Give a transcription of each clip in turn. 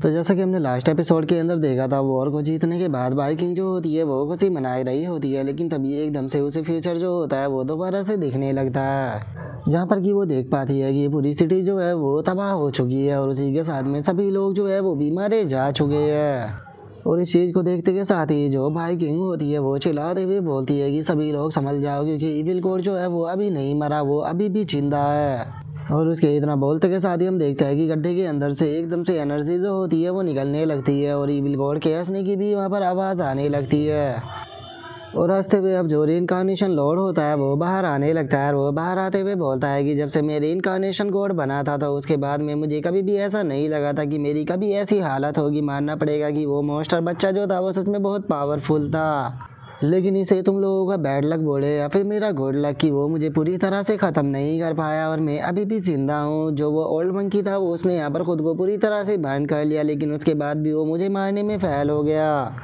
तो जैसा कि हमने लास्ट एपिसोड के अंदर देखा था, वॉर को जीतने के बाद बाइकिंग जो होती है वो खुशी मनाई रही होती है, लेकिन तभी एकदम से उसे फ्यूचर जो होता है वो दोबारा से दिखने लगता है, जहाँ पर कि वो देख पाती है कि ये पूरी सिटी जो है वो तबाह हो चुकी है और उसी के साथ में सभी लोग जो है वो भी मारे जा चुके हैं। और इस चीज़ को देखते के साथ ही जो बाइकिंग होती है वो चिल्लाते हुए बोलती है कि सभी लोग समझ जाओ, क्योंकि इविल कोड जो है वो अभी नहीं मरा, वो अभी भी जिंदा है। और उसके इतना बोलते के साथ ही हम देखते हैं कि गड्ढे के अंदर से एकदम से एनर्जी जो होती है वो निकलने लगती है और इविल गॉड के हंसने की भी वहाँ पर आवाज़ आने लगती है। और रास्ते में अब जो रीइंकार्नेशन लॉर्ड होता है वो बाहर आने लगता है और वो बाहर आते हुए बोलता है कि जब से मैं रीइंकार्नेशन गॉड बना था तो उसके बाद में मुझे कभी भी ऐसा नहीं लगा था कि मेरी कभी ऐसी हालत होगी। मानना पड़ेगा कि वो मॉन्स्टर बच्चा जो था वो सच में बहुत पावरफुल था, लेकिन इसे तुम लोगों का बैड लक बोले या फिर मेरा गुड लक कि वो मुझे पूरी तरह से ख़त्म नहीं कर पाया और मैं अभी भी जिंदा हूँ। जो वो ओल्ड मंकी था वो उसने यहाँ पर खुद को पूरी तरह से बाइंड कर लिया, लेकिन उसके बाद भी वो मुझे मारने में फेल हो गया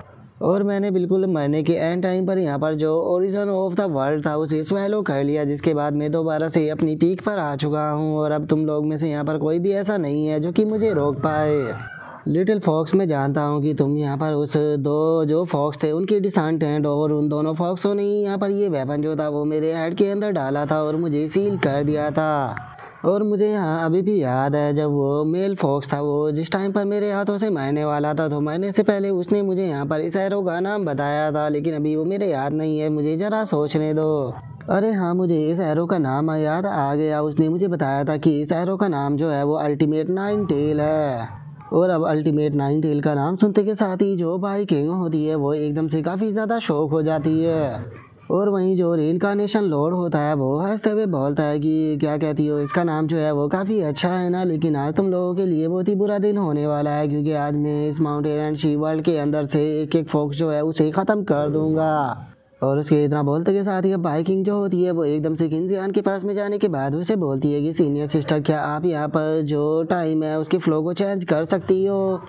और मैंने बिल्कुल मरने के एंड टाइम पर यहाँ पर जो ओरिजिन ऑफ द वर्ल्ड था उसे स्वेलो कर लिया, जिसके बाद मैं दोबारा से अपनी पीक पर आ चुका हूँ और अब तुम लोग में से यहाँ पर कोई भी ऐसा नहीं है जो कि मुझे रोक पाए। लिटिल फॉक्स, मैं जानता हूँ कि तुम यहाँ पर उस दो जो फॉक्स थे उनकी डिसेंडेंट और उन दोनों फॉक्सों ने यहाँ पर ये वेपन जो था वो मेरे हेड के अंदर डाला था और मुझे सील कर दिया था। और मुझे यहाँ अभी भी याद है जब वो मेल फॉक्स था वो जिस टाइम पर मेरे हाथों से मरने वाला था, तो मरने से पहले उसने मुझे यहाँ पर इस एरो का नाम बताया था, लेकिन अभी वो मेरे याद नहीं है, मुझे ज़रा सोचने दो। अरे हाँ, मुझे इस एरो का नाम याद आ गया। उसने मुझे बताया था कि इस एरो का नाम जो है वो अल्टीमेट नाइन टेल है। और अब अल्टीमेट नाइन टेल का नाम सुनते के साथ ही जो बाइकिंग होती है वो एकदम से काफ़ी ज़्यादा शौक हो जाती है। और वहीं जो रीइंकार्नेशन लॉर्ड होता है वो हंसते हुए बोलता है कि क्या कहती हो, इसका नाम जो है वो काफ़ी अच्छा है ना, लेकिन आज तुम लोगों के लिए बहुत ही बुरा दिन होने वाला है, क्योंकि आज मैं इस माउंटेन एंड शी वर्ल्ड के अंदर से एक एक फॉक्स जो है उसे ख़त्म कर दूंगा। और उसके इतना बोलते के साथ ही अब बाइकिंग जो होती है वो एकदम से किंजियान के पास में जाने के बाद उसे बोलती है कि सीनियर सिस्टर, क्या आप यहाँ पर जो टाइम है उसके फ्लो को चेंज कर सकती हो।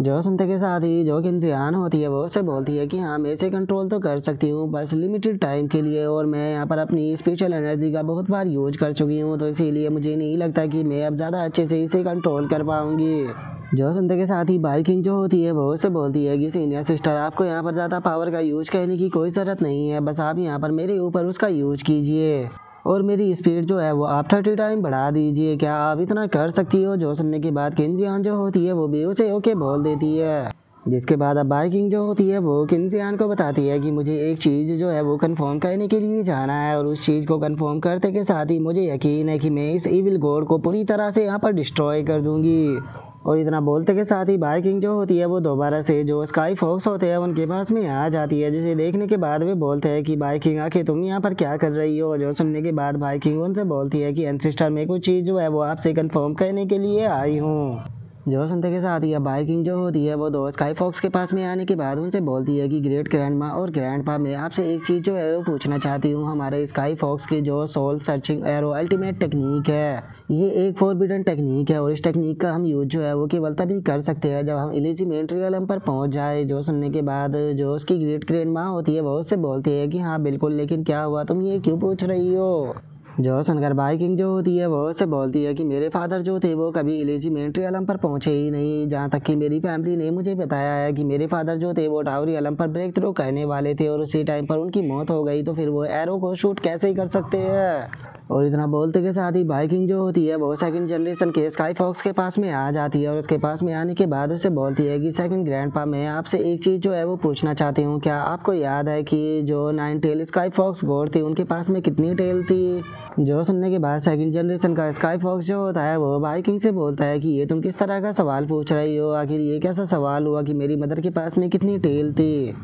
जो सुनते के साथ ही जो किंजियान होती है वो उसे बोलती है कि हाँ, मैं इसे कंट्रोल तो कर सकती हूँ, बस लिमिटेड टाइम के लिए, और मैं यहाँ पर अपनी स्पिरिचुअल एनर्जी का बहुत बार यूज कर चुकी हूँ, तो इसीलिए मुझे नहीं लगता कि मैं अब ज़्यादा अच्छे से इसे कंट्रोल कर पाऊँगी। जो सुनते के साथ ही बाइकिंग जो होती है वो उसे बोलती है कि सीनियर सिस्टर, आपको यहाँ पर ज़्यादा पावर का यूज करने की कोई ज़रूरत नहीं है, बस आप यहाँ पर मेरे ऊपर उसका यूज कीजिए और मेरी स्पीड जो है वो आप 30 टाइम बढ़ा दीजिए, क्या आप इतना कर सकती हो। जो सुनने के बाद किंजियान जो होती है वो भी उसे ओके बोल देती है, जिसके बाद अब बाइकिंग जो होती है वो किंजियान को बताती है कि मुझे एक चीज़ जो है वो कंफर्म करने के लिए जाना है, और उस चीज़ को कंफर्म करते के साथ ही मुझे यकीन है कि मैं इस इविल गॉड को पूरी तरह से यहाँ पर डिस्ट्रॉय कर दूंगी। और इतना बोलते के साथ ही बाइकिंग जो होती है वो दोबारा से जो स्काई फॉक्स होते हैं उनके पास में आ जाती है, जिसे देखने के बाद वे बोलते हैं कि बाइकिंग आखिर तुम यहाँ पर क्या कर रही हो। जो सुनने के बाद बाइकिंग उनसे बोलती है कि एंसेस्टर, मैं कुछ चीज़ जो है वो आपसे कंफर्म करने के लिए आई हूँ। जो सुनते के साथ ही अब बाइकिंग जो होती है वो दो स्काई फॉक्स के पास में आने के बाद उनसे बोलती है कि ग्रेट ग्रैंडमा और ग्रैंडपा, मैं आपसे एक चीज़ जो है वो पूछना चाहती हूँ। हमारे स्काई फॉक्स की जो soul searching arrow ultimate technique है, ये एक फॉरबिडन टेक्निक है और इस टेक्निक का हम यूज जो है वो केवल तभी कर सकते हैं जब हम एलिजिमेंट रियलम पर पहुंच जाए। जो सुनने के बाद जो उसकी ग्रेट ग्रैंडमा होती है वो उससे बोलती है कि हाँ बिल्कुल, लेकिन क्या हुआ, तुम ये क्यों पूछ रही हो। जो सुनकर बाइकिंग जो होती है वो उससे बोलती है कि मेरे फादर जो थे वो कभी एलिजिमेंट्री अलम पर पहुंचे ही नहीं, जहाँ तक कि मेरी फैमिली ने मुझे बताया है कि मेरे फादर जो थे वो टावरी अलम पर ब्रेक थ्रू करने वाले थे और उसी टाइम पर उनकी मौत हो गई, तो फिर वो एरो को शूट कैसे ही कर सकते हैं। और इतना बोलते के साथ ही बाइकिंग जो होती है वो सेकंड जनरेशन के स्काई फॉक्स के पास में आ जाती है और उसके पास में आने के बाद उसे बोलती है कि सेकंड ग्रैंडपा, मैं आपसे एक चीज़ जो है वो पूछना चाहती हूँ, क्या आपको याद है कि जो 9 टेल स्काई फॉक्स गॉड थी उनके पास में कितनी टेल थी। जो सुनने के बाद सेकंड जनरेशन का स्काई फॉक्स जो होता है वो बाइकिंग से बोलता है कि ये तुम किस तरह का सवाल पूछ रही हो, आखिर ये कैसा सवाल हुआ कि मेरी मदर के पास में कितनी टेल थी।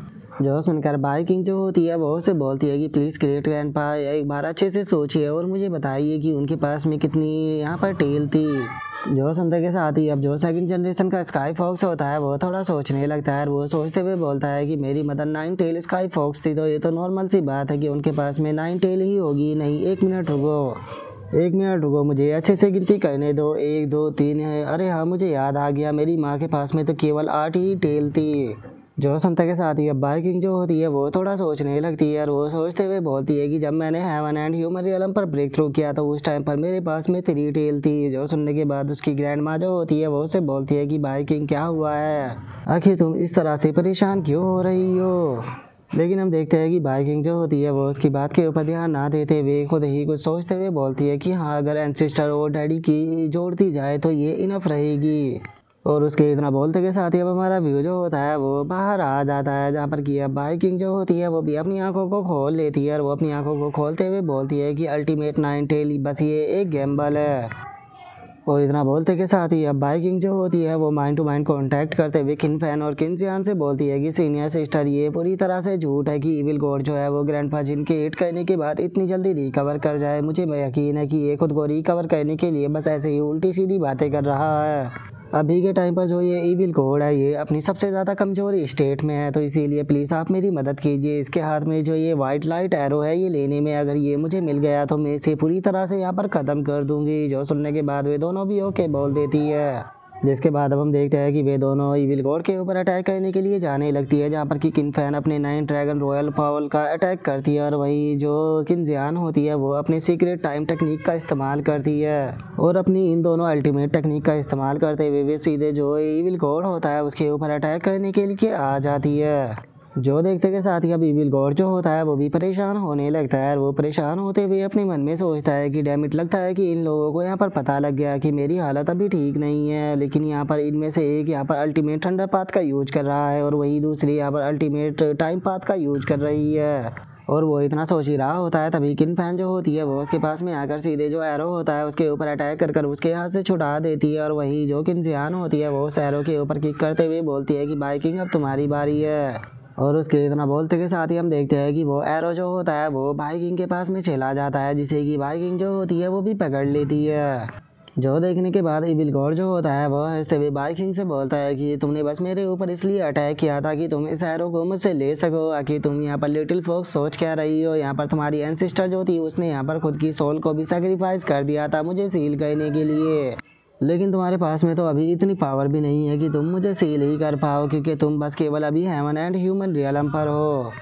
जो सुनकर बाइकिंग जो होती है वो उसे बोलती है कि प्लीज़ ग्रेट ग्रैंडपा, एक बार अच्छे से सोचिए और मुझे बताइए कि उनके पास में कितनी यहाँ पर टेल थी। जो सुनते के साथ ही अब जो सेकंड जनरेशन का स्काई फॉक्स होता है वो थोड़ा सोचने लगता है और वो सोचते हुए बोलता है कि मेरी मदर 9 टेल स्काई फॉक्स थी, तो ये तो नॉर्मल सी बात है कि उनके पास में 9 टेल ही होगी। नहीं, एक मिनट रुको, मुझे अच्छे से गिनती करने दो, 1 2 3 है। अरे हाँ, मुझे याद आ गया, मेरी माँ के पास में तो केवल 8 ही टेल थी। जो सुनते के साथ ही अब बाइकिंग जो होती है वो थोड़ा सोचने लगती है और वो सोचते हुए बोलती है कि जब मैंने हेवन एंड ह्यूमन रियलम पर ब्रेक थ्रू किया तो उस टाइम पर मेरे पास में 3 टेल थी। जो सुनने के बाद उसकी ग्रैंड माँ जो होती है वो उससे बोलती है कि बाइकिंग क्या हुआ है, आखिर तुम इस तरह से परेशान क्यों हो रही हो। लेकिन हम देखते हैं कि बाइकिंग जो होती है वो उसकी बात के ऊपर ध्यान ना देते हुए खुद ही कुछ सोचते हुए बोलती है कि हाँ, अगर एंसेस्टर और डैडी की जोड़ दी जाए तो ये इनफ रहेगी। और उसके इतना बोलते के साथ ही अब हमारा व्यू जो होता है वो बाहर आ जाता है, जहाँ पर कि अब बाइकिंग जो होती है वो भी अपनी आंखों को खोल लेती है और वो अपनी आंखों को खोलते हुए बोलती है कि अल्टीमेट 9 टेल बस ये एक गैम्बल है। और इतना बोलते के साथ ही अब बाइकिंग जो होती है वो माइंड टू माइंड कांटेक्ट करते हुए किनफैन और किनजियान से बोलती है कि सीनियर सिस्टर, ये पूरी तरह से झूठ है कि इविल गॉड जो है वो ग्रैंडपा जिन के हिट करने के बाद इतनी जल्दी रिकवर कर जाए। मुझे यकीन है कि ये खुद को रिकवर करने के लिए बस ऐसे ही उल्टी सीधी बातें कर रहा है। अभी के टाइम पर जो ये इविल कोड है ये अपनी सबसे ज़्यादा कमज़ोर स्टेट में है, तो इसीलिए प्लीज़ आप मेरी मदद कीजिए। इसके हाथ में जो ये वाइट लाइट एरो है ये लेने में अगर ये मुझे मिल गया तो मैं इसे पूरी तरह से यहाँ पर ख़त्म कर दूंगी। जो सुनने के बाद वे दोनों भी ओके बोल देती है। जिसके बाद अब हम देखते हैं कि वे दोनों इविल गॉड के ऊपर अटैक करने के लिए जाने लगती है, जहाँ पर कि किनफैन अपने 9 ड्रैगन रॉयल पावल का अटैक करती है और वहीं जो किनजियान होती है वो अपने सीक्रेट टाइम टेक्निक का इस्तेमाल करती है। और अपनी इन दोनों अल्टीमेट टेक्निक का इस्तेमाल करते हुए वे सीधे जो इविल गॉड होता है उसके ऊपर अटैक करने के लिए आ जाती है। जो देखते के साथ ही अब इविल गॉड जो होता है वो भी परेशान होने लगता है और वो परेशान होते हुए अपने मन में सोचता है कि डैम इट, लगता है कि इन लोगों को यहाँ पर पता लग गया कि मेरी हालत अभी ठीक नहीं है। लेकिन यहाँ पर इनमें से एक यहाँ पर अल्टीमेट थंडर पाथ का यूज कर रहा है और वही दूसरी यहाँ पर अल्टीमेट टाइम पाथ का यूज कर रही है। और वो इतना सोच ही रहा होता है तभी किनफैन जो होती है वो उसके पास में आकर सीधे जो एरो होता है उसके ऊपर अटैक कर उसके हाथ से छुड़ा देती है। और वही जो किनजियान होती है वो उस एरो के ऊपर किक करते हुए बोलती है कि बाइकिंग अब तुम्हारी बारी है। और उसके इतना बोलते के साथ ही हम देखते हैं कि वो एरो जो होता है वो बाइकिंग के पास में चला जाता है, जिसे कि बाइकिंग जो होती है वो भी पकड़ लेती है। जो देखने के बाद इविल गॉड जो होता है वो हंसते हुए बाइकिंग से बोलता है कि तुमने बस मेरे ऊपर इसलिए अटैक किया था कि तुम इस एरो को मुझसे ले सको। आखिर तुम यहाँ पर लिटिल फॉक्स सोच क्या रही हो। यहाँ पर तुम्हारी एंसेस्टर जो थी उसने यहाँ पर खुद की सोल को भी सेक्रीफाइस कर दिया था मुझे सील करने के लिए, लेकिन तुम्हारे पास में तो अभी इतनी पावर भी नहीं है कि तुम मुझे सील ही कर पाओ, क्योंकि तुम बस केवल अभी हेवन एंड ह्यूमन रियलम पर हो।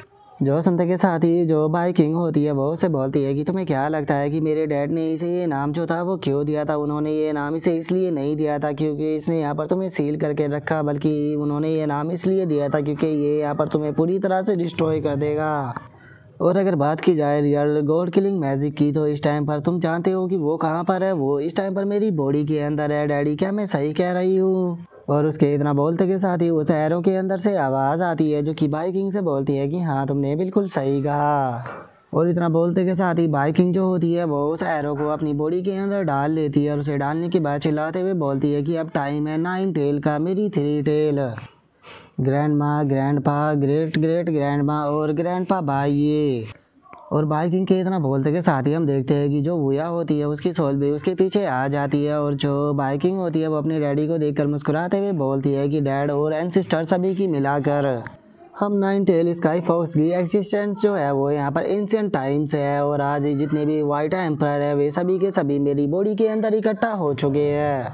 जो सुनते के साथ ही जो बाइकिंग होती है वो उसे बोलती है कि तुम्हें क्या लगता है कि मेरे डैड ने इसे ये नाम जो था वो क्यों दिया था। उन्होंने ये नाम इसे इसलिए नहीं दिया था क्योंकि इसने यहाँ पर तुम्हें सील करके रखा, बल्कि उन्होंने ये नाम इसलिए दिया था क्योंकि ये यहाँ पर तुम्हें पूरी तरह से डिस्ट्रॉय कर देगा। और अगर बात की जाए रियल गॉड किलिंग मैजिक की तो इस टाइम पर तुम जानते हो कि वो कहाँ पर है। वो इस टाइम पर मेरी बॉडी के अंदर है। डैडी, क्या मैं सही कह रही हूँ। और उसके इतना बोलते के साथ ही उस एरो के अंदर से आवाज़ आती है जो कि बाइकिंग से बोलती है कि हाँ, तुमने बिल्कुल सही कहा। और इतना बोलते के साथ ही बाइकिंग जो होती है वो उस एरो को अपनी बॉडी के अंदर डाल लेती है और उसे डालने के बाद चिल्लाते हुए बोलती है कि अब टाइम है 9 टेल का, मेरी 3 टेल। ग्रैंड माँ, ग्रैंड पा, ग्रेट ग्रेट ग्रैंड माँ और ग्रैंड पा भाई ये। और बाइकिंग के इतना बोलते के साथ ही हम देखते हैं कि जो वुया होती है उसकी सोल भी उसके पीछे आ जाती है। और जो बाइकिंग होती है वो अपने डैडी को देखकर मुस्कुराते हुए बोलती है कि डैड और एंसेस्टर सभी की मिलाकर हम 9 टेल स्काई फॉक्स की एग्जिस्टेंस जो है वो यहाँ पर एंशिएंट टाइम से है। और आज जितने भी वाइट एम्पायर है वे सभी के सभी मेरी बॉडी के अंदर इकट्ठा हो चुके हैं।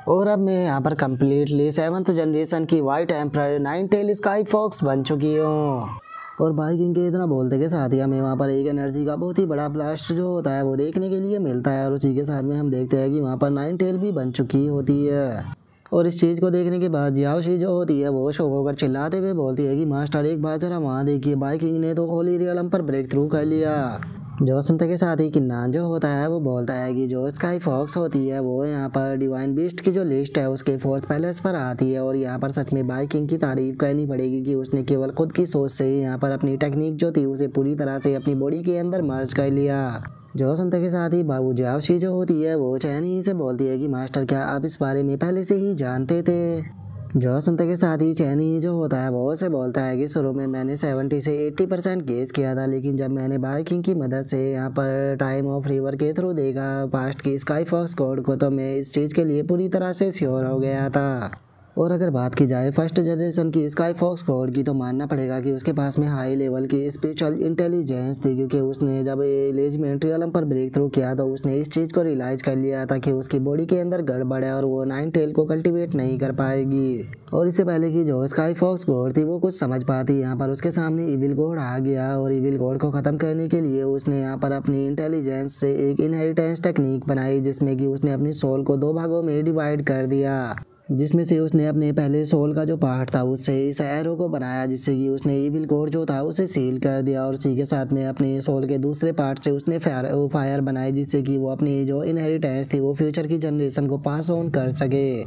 और अब मैं यहाँ पर कम्प्लीटली 7th जनरेशन की white empire 9 tail sky fox बन चुकी हूँ। और बाइकिंग के इतना बोलते के साथ ही हमें वहाँ पर एक एनर्जी का बहुत ही बड़ा ब्लास्ट जो होता है वो देखने के लिए मिलता है। और उसी के साथ में हम देखते हैं कि वहाँ पर 9 टेल भी बन चुकी होती है। और इस चीज़ को देखने के बाद जियाओशी जो होती है वो शौक होकर चिल्लाते हुए बोलती है कि मास्टर, एक बार जरा वहाँ देखिए, बाइकिंग ने तो होली रियलम पर ब्रेक थ्रू कर लिया। जो सुनते के साथ ही किन्नान जो होता है वो बोलता है कि जो स्काई फॉक्स होती है वो यहाँ पर डिवाइन बीस्ट की जो लिस्ट है उसके 4th पैलेस पर आती है। और यहाँ पर सच में बाइकिंग की तारीफ करनी पड़ेगी कि उसने केवल खुद की सोच से ही यहाँ पर अपनी टेक्निक जो थी उसे पूरी तरह से अपनी बॉडी के अंदर मर्ज कर लिया। जो सुनते के साथ ही बाबू जियाओशी जो होती है वो चैनी से बोलती है कि मास्टर, क्या आप इस बारे में पहले से ही जानते थे। जो सुनते के साथ ही चैनी जो होता है वो से बोलता है कि शुरू में मैंने 70 से 80% गेस किया था, लेकिन जब मैंने बाइकिंग की मदद से यहाँ पर टाइम ऑफ रिवर के थ्रू देखा पास्ट की स्काई फॉक्स कोड को, तो मैं इस चीज़ के लिए पूरी तरह से श्योर हो गया था। और अगर बात की जाए फर्स्ट जनरेशन की स्काई फॉक्स गॉड की तो मानना पड़ेगा कि उसके पास में हाई लेवल की स्पिरिचुअल इंटेलिजेंस थी, क्योंकि उसने जब एलिमेंट्री आलम पर ब्रेक थ्रू किया तो उसने इस चीज़ को रियलाइज़ कर लिया था कि उसकी बॉडी के अंदर गड़बड़ है और वो नाइन टेल को कल्टीवेट नहीं कर पाएगी। और इससे पहले कि जो स्काई फॉक्स गॉड थी वो कुछ समझ पाती, यहाँ पर उसके सामने इविल गॉड आ गया और इविल गॉड को ख़त्म करने के लिए उसने यहाँ पर अपनी इंटेलिजेंस से एक इनहेरिटेंस टेक्निक बनाई, जिसमें कि उसने अपनी सोल को दो भागों में डिवाइड कर दिया, जिसमें से उसने अपने पहले सोल का जो पार्ट था उससे इस एरो को बनाया, जिससे कि उसने इविल कोड जो था उसे सील कर दिया और उसी के साथ में अपने सोल के दूसरे पार्ट से उसने फायर बनाई, जिससे कि वो अपनी जो इनहेरिटेंस थी वो फ्यूचर की जनरेशन को पास ऑन कर सके।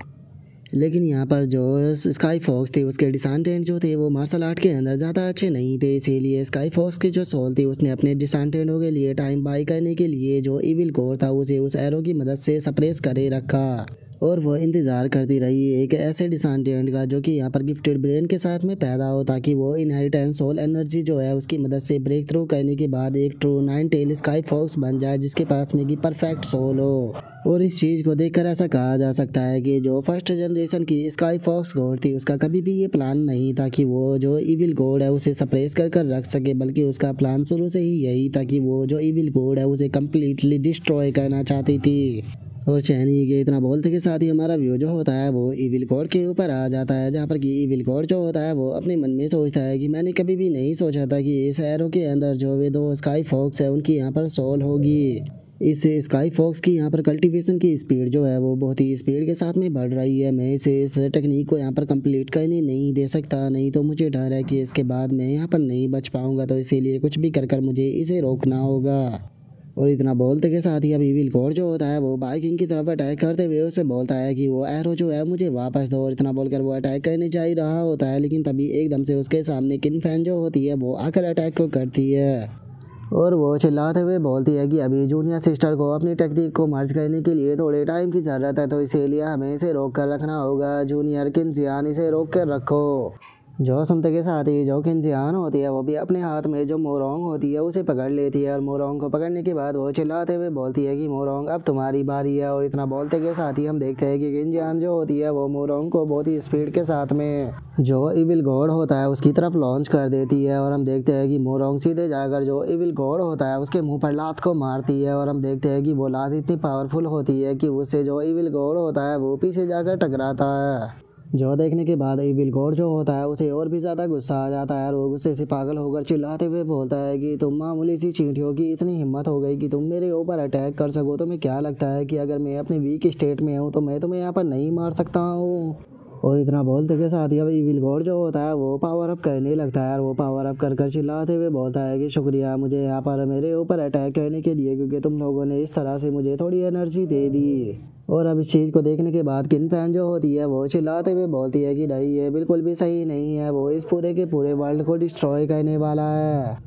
लेकिन यहाँ पर जो स्काई फॉक्स थी उसके डिसेंडेंट जो थे वो मार्शल आर्ट के अंदर ज़्यादा अच्छे नहीं थे, इसीलिए स्काई फॉक्स की जो सोल थी उसने अपने डिसेंडेंटों के लिए टाइम बाई करने के लिए जो इविल कोर था उसे उस एरो की मदद से सप्रेस करे रखा और वो इंतज़ार करती रही एक ऐसे डिसेंडेंट का जो कि यहाँ पर गिफ्टेड ब्रेन के साथ में पैदा हो, ताकि वो इनहेरिटेंस सोल एनर्जी जो है उसकी मदद से ब्रेक थ्रू करने के बाद एक true nine tail sky fox बन जाए, जिसके पास में की परफेक्ट सोल हो। और इस चीज़ को देखकर ऐसा कहा जा सकता है कि जो फर्स्ट जनरेशन की स्काई फॉक्स गॉड थी उसका कभी भी ये प्लान नहीं था कि वो जो इविल गॉड है उसे सप्रेस कर रख सके, बल्कि उसका प्लान शुरू से ही यही था कि वो जो इविल गॉड है उसे कम्प्लीटली डिस्ट्रॉय करना चाहती थी। और चैनी के इतना बोलते के साथ ही हमारा व्यू जो होता है वो इविल गॉड के ऊपर आ जाता है, जहाँ पर कि इविल गॉड जो होता है वो अपने मन में सोचता है कि मैंने कभी भी नहीं सोचा था कि इस एरो के अंदर जो वे दो स्काई फॉक्स है उनकी यहाँ पर सोल होगी। इस स्काई फॉक्स की यहाँ पर कल्टीवेशन की स्पीड जो है वो बहुत ही स्पीड के साथ में बढ़ रही है। मैं इस टेक्निक को यहाँ पर कंप्लीट करने नहीं दे सकता, नहीं तो मुझे डर है कि इसके बाद मैं यहाँ पर नहीं बच पाऊँगा, तो इसीलिए कुछ भी कर मुझे इसे रोकना होगा। और इतना बोलते के साथ ही अब इविल गॉड जो होता है वो बाइकिंग की तरफ अटैक करते हुए उसे बोलता है कि वो एरो जो है मुझे वापस दो, और इतना बोलकर वो अटैक करने जा ही रहा होता है, लेकिन तभी एकदम से उसके सामने किन फैन जो होती है वो आकर अटैक को करती है और वो चिल्लाते हुए बोलती है कि अभी जूनियर सिस्टर को अपनी टेक्निक को मर्ज करने के लिए थोड़े टाइम की ज़रूरत है, तो इसीलिए हमें इसे रोक कर रखना होगा। जूनियर किंजियान इसे रोक कर रखो। जो सुनते के साथ ही जो किंजियान होती है वो भी अपने हाथ में जो मोरोंग होती है उसे पकड़ लेती है और मोरोंग को पकड़ने के बाद वो चिल्लाते हुए बोलती है कि मोरोंग अब तुम्हारी बारी है। और इतना बोलते के साथ ही हम देखते हैं कि किंजियान जो होती है वो मोरोंग को बहुत ही स्पीड के साथ में जो इविल गॉड होता है उसकी तरफ लॉन्च कर देती है और हम देखते हैं कि मोरोंग सीधे जाकर जो इविल गॉड होता है उसके मुंह पर लात को मारती है और हम देखते हैं कि वो लात इतनी पावरफुल होती है कि उससे जो इविल गॉड होता है वो पीछे जाकर टकराता है। जो देखने के बाद इविल गॉड जो होता है उसे और भी ज़्यादा गुस्सा आ जाता है और वो गुस्से से पागल होकर चिल्लाते हुए बोलता है कि तुम मामूली सी चींटियों की इतनी हिम्मत हो गई कि तुम मेरे ऊपर अटैक कर सको, तो मैं क्या लगता है कि अगर मैं अपनी वीक स्टेट में हूँ तो मैं तुम्हें यहाँ पर नहीं मार सकता हूँ। और इतना बोलते के साथ ही अब इविल गॉड जो होता है वो पावर अप करने लगता है और वो पावर अप कर चिल्लाते हुए बोलता है कि शुक्रिया मुझे यहाँ पर मेरे ऊपर अटैक करने के लिए, क्योंकि तुम लोगों ने इस तरह से मुझे थोड़ी एनर्जी दे दी। और अब इस चीज़ को देखने के बाद किन फैन जो होती है वो चिल्लाते हुए बोलती है कि नहीं ये बिल्कुल भी सही नहीं है, वो इस पूरे के पूरे वर्ल्ड को डिस्ट्रॉय करने वाला है।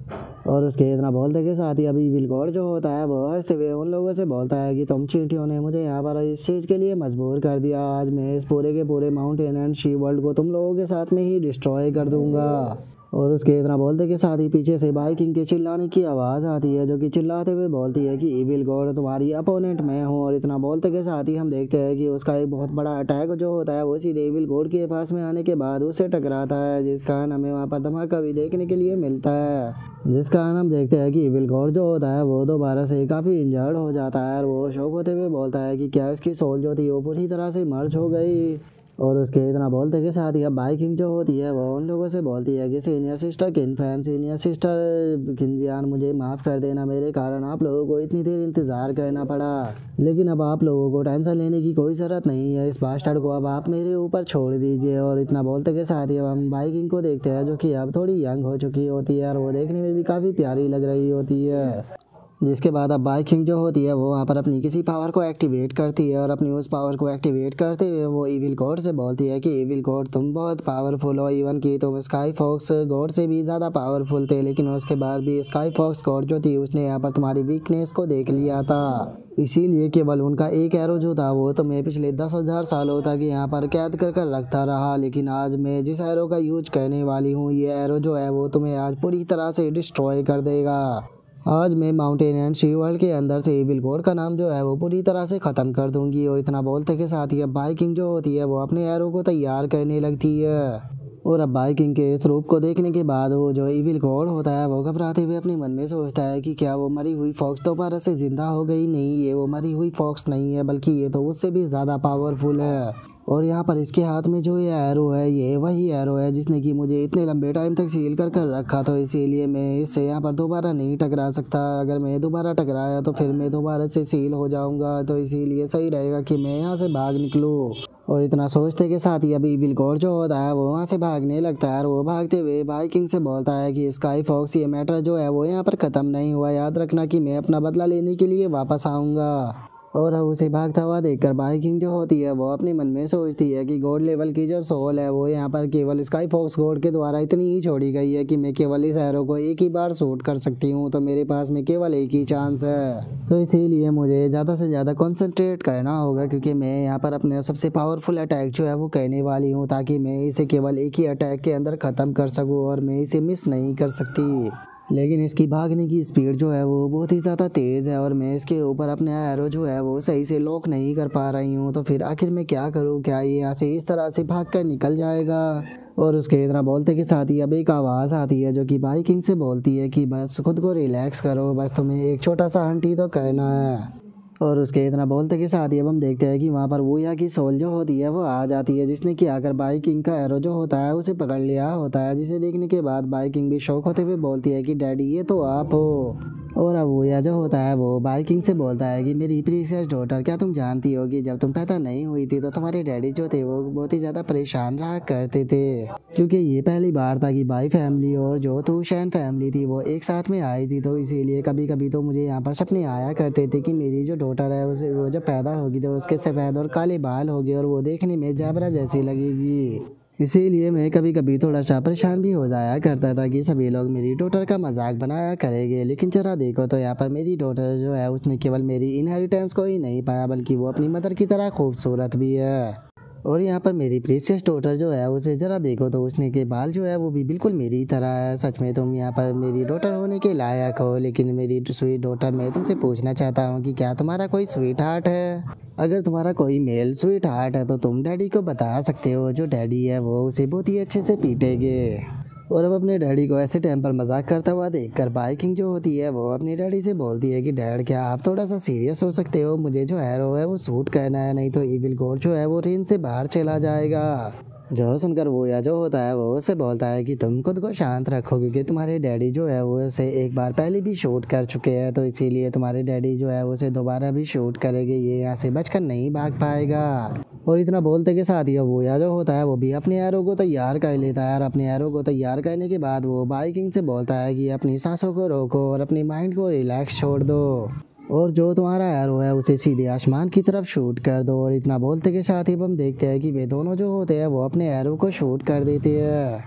और उसके इतना बोलते के साथ ही अभी इविल गॉड जो होता है वो हंसते हुए उन लोगों से बोलता है कि तुम चींटियों ने मुझे यहाँ पर इस चीज़ के लिए मजबूर कर दिया, आज मैं इस पूरे के पूरे माउंटेन एंड शी वर्ल्ड को तुम लोगों के साथ में ही डिस्ट्रॉय कर दूंगा। और उसके इतना बोलते के साथ ही पीछे से बाइकिंग के चिल्लाने की आवाज़ आती है जो कि चिल्लाते हुए बोलती है कि इविल गॉड तुम्हारी अपोनेंट मैं हूँ। और इतना बोलते के साथ ही हम देखते हैं कि उसका एक बहुत बड़ा अटैक जो होता है वो सीधे इविल गॉड के पास में आने के बाद उससे टकराता है, जिस कारण हमें वहाँ पर धमाका भी देखने के लिए मिलता है, जिस कारण हम देखते हैं कि इविल गॉड जो होता है वो दोबारा से काफ़ी इंजर्ड हो जाता है और वो शौक होते हुए बोलता है कि क्या इसकी सोल जो थी वो पूरी तरह से मर्ज हो गई। और उसके इतना बोलते के साथ ही अब बाइकिंग जो होती है वो उन लोगों से बोलती है कि सीनियर सिस्टर किन फैन सीनियर सिस्टर किंजियान मुझे माफ़ कर देना, मेरे कारण आप लोगों को इतनी देर इंतज़ार करना पड़ा, लेकिन अब आप लोगों को टेंशन लेने की कोई ज़रूरत नहीं है, इस बास्टर्ड को अब आप मेरे ऊपर छोड़ दीजिए। और इतना बोलते के साथ ही अब हम बाइकिंग को देखते हैं जो कि अब थोड़ी यंग हो चुकी होती है और वो देखने में भी काफ़ी प्यारी लग रही होती है। जिसके बाद अब बाइकिंग जो होती है वो वहाँ पर अपनी किसी पावर को एक्टिवेट करती है और अपनी उस पावर को एक्टिवेट करते हुए वो इविल गॉड से बोलती है कि इविल गॉड तुम बहुत पावरफुल हो, इवन कि तुम स्काई फॉक्स गॉड से भी ज़्यादा पावरफुल थे, लेकिन उसके बाद भी स्काई फॉक्स गॉड जो थी उसने यहाँ पर तुम्हारी वीकनेस को देख लिया था, इसीलिए केवल उनका एक एरो जो था वो तुम्हें पिछले 10,000 सालों तक यहाँ पर कैद कर रखता रहा, लेकिन आज मैं जिस एरो का यूज करने वाली हूँ ये एरो जो है वो तुम्हें आज पूरी तरह से डिस्ट्रॉय कर देगा। आज मैं माउंटेन एंड शी वर्ल्ड के अंदर से इविल गॉड का नाम जो है वो पूरी तरह से ख़त्म कर दूंगी। और इतना बोलते के साथ ही अब बाइकिंग जो होती है वो अपने एरो को तैयार करने लगती है। और अब बाइकिंग के इस रूप को देखने के बाद वो जो इविल गॉड होता है वो घबराते हुए अपने मन में सोचता है कि क्या वो मरी हुई फॉक्स दोबारा से जिंदा हो गई। नहीं, ये वो मरी हुई फॉक्स नहीं है, बल्कि ये तो उससे भी ज़्यादा पावरफुल है। और यहाँ पर इसके हाथ में जो ये एरो है ये वही एरो है जिसने कि मुझे इतने लंबे टाइम तक सील कर कर रखा, तो इसीलिए मैं इससे यहाँ पर दोबारा नहीं टकरा सकता। अगर मैं दोबारा टकराया तो फिर मैं दोबारा से सील हो जाऊंगा, तो इसीलिए सही रहेगा कि मैं यहाँ से भाग निकलूँ। और इतना सोचते के साथ ही अभी इविल गॉड जो होता है वो वहाँ से भागने लगता है। और वो भागते हुए बाइकिंग से बोलता है कि स्काई फॉक्स, ये मैटर जो है वो यहाँ पर ख़त्म नहीं हुआ, याद रखना कि मैं अपना बदला लेने के लिए वापस आऊँगा। और उसे भागता हुआ देखकर बाइकिंग जो होती है वो अपने मन में सोचती है कि गॉड लेवल की जो सोल है वो यहाँ पर केवल स्काई फॉक्स गॉड के द्वारा इतनी ही छोड़ी गई है कि मैं केवल इस एरो को एक ही बार शूट कर सकती हूँ, तो मेरे पास में केवल एक ही चांस है। तो इसीलिए मुझे ज़्यादा से ज़्यादा कंसंट्रेट करना होगा, क्योंकि मैं यहाँ पर अपने सबसे पावरफुल अटैक जो है वो करने वाली हूँ, ताकि मैं इसे केवल एक ही अटैक के अंदर ख़त्म कर सकूँ और मैं इसे मिस नहीं कर सकती। लेकिन इसकी भागने की स्पीड जो है वो बहुत ही ज़्यादा तेज़ है और मैं इसके ऊपर अपने एरो जो है वो सही से लॉक नहीं कर पा रही हूँ। तो फिर आखिर मैं क्या करूँ, क्या ये यहाँ से इस तरह से भाग कर निकल जाएगा। और उसके इतना बोलते के साथ ही अब एक आवाज़ आती है जो कि बाइकिंग से बोलती है कि बस खुद को रिलैक्स करो, बस तुम्हें एक छोटा सा हंट ही तो करना है। और उसके इतना बोलते के साथ ही अब हम देखते हैं कि वहाँ पर वोया की सोल जो होती है वो आ जाती है, जिसने कि आकर बाइकिंग का एरो जो होता है उसे पकड़ लिया होता है। जिसे देखने के बाद बाइकिंग भी शौक होते हुए बोलती है कि डैडी ये तो आप हो। और अब वोया जो होता है वो बाइकिंग से बोलता है कि मेरी प्रीसियस डॉटर, क्या तुम जानती हो कि जब तुम पैदा नहीं हुई थी तो तुम्हारे डैडी जो थे वो बहुत ही ज़्यादा परेशान रहा करते थे, क्योंकि ये पहली बार था कि बाई फैमिली और जो तूशैन फैमिली थी वो एक साथ में आई थी। तो इसीलिए कभी कभी तो मुझे यहाँ पर सपने आया करते थे कि मेरी जो डॉटर है उसे वो जब पैदा होगी तो उसके सफ़ेद और काले बाल होंगे और वो देखने में ज़ेबरा जैसी लगेगी। इसीलिए मैं कभी कभी थोड़ा सा परेशान भी हो जाया करता था कि सभी लोग मेरी डॉटर का मजाक बनाया करेंगे। लेकिन जरा देखो तो यहाँ पर मेरी डॉटर जो है उसने केवल मेरी इनहेरिटेंस को ही नहीं पाया, बल्कि वो अपनी मदर की तरह खूबसूरत भी है। और यहाँ पर मेरी प्रीसियस डॉटर जो है उसे ज़रा देखो तो उसने के बाल जो है वो भी बिल्कुल मेरी तरह है। सच में तुम यहाँ पर मेरी डॉटर होने के लायक हो। लेकिन मेरी स्वीट डॉटर, मैं तुमसे पूछना चाहता हूँ कि क्या तुम्हारा कोई स्वीट हार्ट है? अगर तुम्हारा कोई मेल स्वीट हार्ट है तो तुम डैडी को बता सकते हो, जो डैडी है वो उसे बहुत ही अच्छे से पीटेंगे। और अब अपने डैडी को ऐसे टाइम पर मजाक करता हुआ देखकर बाइकिंग जो होती है वो अपने डैडी से बोलती है कि डैड, क्या आप थोड़ा सा सीरियस हो सकते हो? मुझे जो एरो है वो शूट करना है, नहीं तो इविल गॉड जो है वो रेंज से बाहर चला जाएगा। जो सुनकर वो या जो होता है वो उसे बोलता है कि तुम खुद को शांत रखो, क्योंकि तुम्हारे डैडी जो है वो उसे एक बार पहले भी शूट कर चुके हैं, तो इसीलिए तुम्हारे डैडी जो है उसे दोबारा भी शूट करेंगे। ये यहाँ से बचकर नहीं भाग पाएगा। और इतना बोलते के साथ ही वो या जो होता है वो भी अपने एरो को तैयार कर लेता है। और अपने एरो को तैयार करने के बाद वो बाइकिंग से बोलता है कि अपनी सांसों को रोको और अपनी माइंड को रिलैक्स छोड़ दो, और जो तुम्हारा एरो है उसे सीधे आसमान की तरफ शूट कर दो। और इतना बोलते के साथ ही हम देखते हैं कि वे दोनों जो होते हैं वो अपने एरो को शूट कर देते हैं।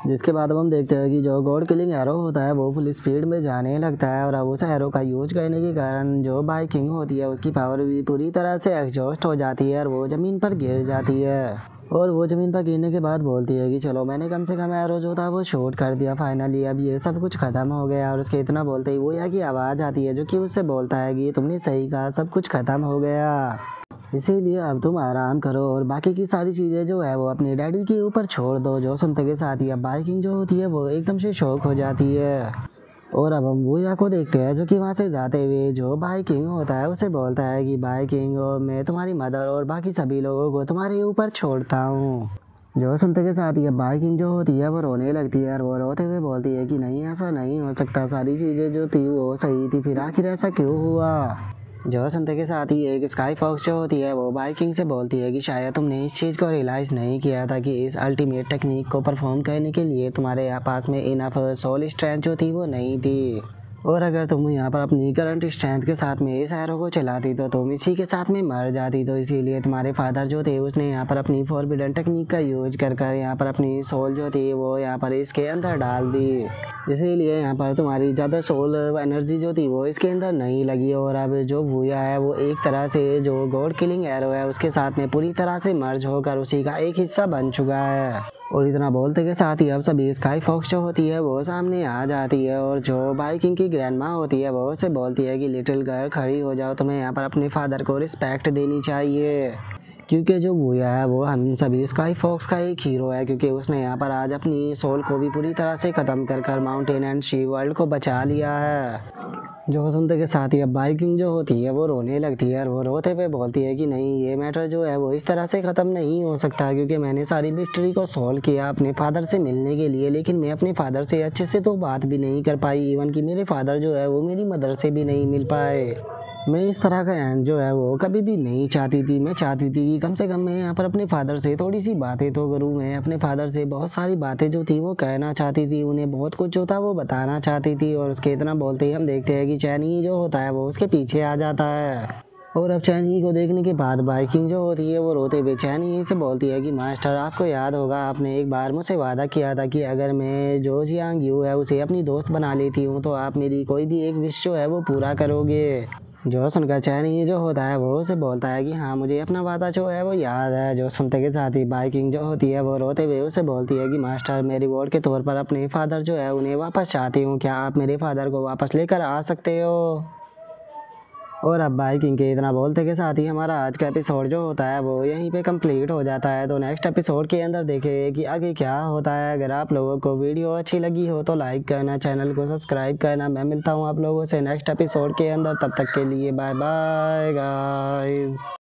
जिसके बाद अब हम देखते हैं कि जो गॉड किलिंग एरो होता है वो फुल स्पीड में जाने लगता है। और अब उस एरो का यूज करने के कारण जो बाइकिंग होती है उसकी पावर भी पूरी तरह से एग्जॉस्ट हो जाती है और वो ज़मीन पर गिर जाती है। और वो ज़मीन पर गिरने के बाद बोलती है कि चलो मैंने कम से कम एरो जो था वो शूट कर दिया फाइनली, अब ये सब कुछ ख़त्म हो गया। और उसके इतना बोलते ही वो या की आवाज़ आती है जो कि उससे बोलता है कि तुमने सही कहा, सब कुछ ख़त्म हो गया, इसीलिए अब तुम आराम करो और बाकी की सारी चीज़ें जो है वो अपने डैडी के ऊपर छोड़ दो। जो सुनते के साथ ही अब बाइकिंग जो होती है वो एकदम से शौक हो जाती है। और अब हम वोया को देखते हैं जो कि वहाँ से जाते हुए जो बाइकिंग होता है उसे बोलता है कि बाइकिंग, और मैं तुम्हारी मदर और बाकी सभी लोगों को तुम्हारे ऊपर छोड़ता हूँ। जो सुनते के साथ ही अब बाइकिंग जो होती है वो रोने लगती है और वो रोते हुए बोलती है कि नहीं, ऐसा नहीं हो सकता, सारी चीज़ें जो थी वो सही थी, फिर आखिर ऐसा क्यों हुआ? जो सुनते के साथ ही एक स्काई फॉक्स जो होती है वो बाइकिंग से बोलती है कि शायद तुमने इस चीज़ को रियलाइज़ नहीं किया था कि इस अल्टीमेट टेक्निक को परफॉर्म करने के लिए तुम्हारे यहाँ पास में इनफ सोल स्ट्रेंथ जो थी वो नहीं थी। और अगर तुम यहाँ पर अपनी करंट स्ट्रेंथ के साथ में इस एरो को चलाती तो तुम इसी के साथ में मर जाती। तो इसीलिए तुम्हारे फादर जो थे उसने यहाँ पर अपनी फॉरबिडन टेक्निक का यूज कर कर यहाँ पर अपनी सोल जो थी वो यहाँ पर इसके अंदर डाल दी। इसीलिए यहाँ पर तुम्हारी ज़्यादा सोल एनर्जी जो थी वो इसके अंदर नहीं लगी। और अब जो वोया है वो एक तरह से जो गॉड किलिंग एरो है उसके साथ में पूरी तरह से मर्ज होकर उसी का एक हिस्सा बन चुका है। और इतना बोलते के साथ ही अब सभी स्काई फॉक्स जो होती है वो सामने आ जाती है और जो बाइकिंग की ग्रैंड माँ होती है वो उसे बोलती है कि लिटिल गर्ल खड़ी हो जाओ, तुम्हें यहाँ पर अपने फादर को रिस्पेक्ट देनी चाहिए, क्योंकि जो भूया है वो हम सभी स्काई फॉक्स का एक हीरो है, क्योंकि उसने यहाँ पर आज अपनी सोल को भी पूरी तरह से ख़त्म कर माउंटेन एंड शी वर्ल्ड को बचा लिया है। जो सुनते के साथ ही अब बाइकिंग जो होती है वो रोने लगती है और वो रोते हुए बोलती है कि नहीं, ये मैटर जो है वो इस तरह से ख़त्म नहीं हो सकता, क्योंकि मैंने सारी मिस्ट्री को सॉल्व किया अपने फादर से मिलने के लिए, लेकिन मैं अपने फादर से अच्छे से तो बात भी नहीं कर पाई, इवन कि मेरे फादर जो है वो मेरी मदर से भी नहीं मिल पाए। मैं इस तरह का एंड जो है वो कभी भी नहीं चाहती थी। मैं चाहती थी कि कम से कम मैं यहाँ पर अपने फादर से थोड़ी सी बातें तो करूँ। मैं अपने फादर से बहुत सारी बातें जो थी वो कहना चाहती थी, उन्हें बहुत कुछ जो था वो बताना चाहती थी। और उसके इतना बोलते ही हम देखते हैं कि चैनी जो होता है वो उसके पीछे आ जाता है। और अब चैनी को देखने के बाद बाइकिंग जो होती है वो रोते हुए चैनी से बोलती है कि मास्टर, आपको याद होगा आपने एक बार मुझसे वादा किया था कि अगर मैं जो जियांग यू है उसे अपनी दोस्त बना लेती हूँ तो आप मेरी कोई भी एक विश जो है वो पूरा करोगे। जो सुनकर चैनी जो होता है वो उसे बोलता है कि हाँ, मुझे अपना वादा जो है वो याद है। जो सुनते के साथ ही बाइकिंग जो होती है वो रोते हुए उसे बोलती है कि मास्टर, मैं रिवॉर्ड के तौर पर अपने फादर जो है उन्हें वापस चाहती हूँ, क्या आप मेरे फादर को वापस लेकर आ सकते हो। और अब बाइकिंग के इतना बोलते के साथ ही हमारा आज का एपिसोड जो होता है वो यहीं पे कंप्लीट हो जाता है। तो नेक्स्ट एपिसोड के अंदर देखें कि आगे क्या होता है। अगर आप लोगों को वीडियो अच्छी लगी हो तो लाइक करना, चैनल को सब्सक्राइब करना। मैं मिलता हूँ आप लोगों से नेक्स्ट एपिसोड के अंदर, तब तक के लिए बाय बाय गाइस।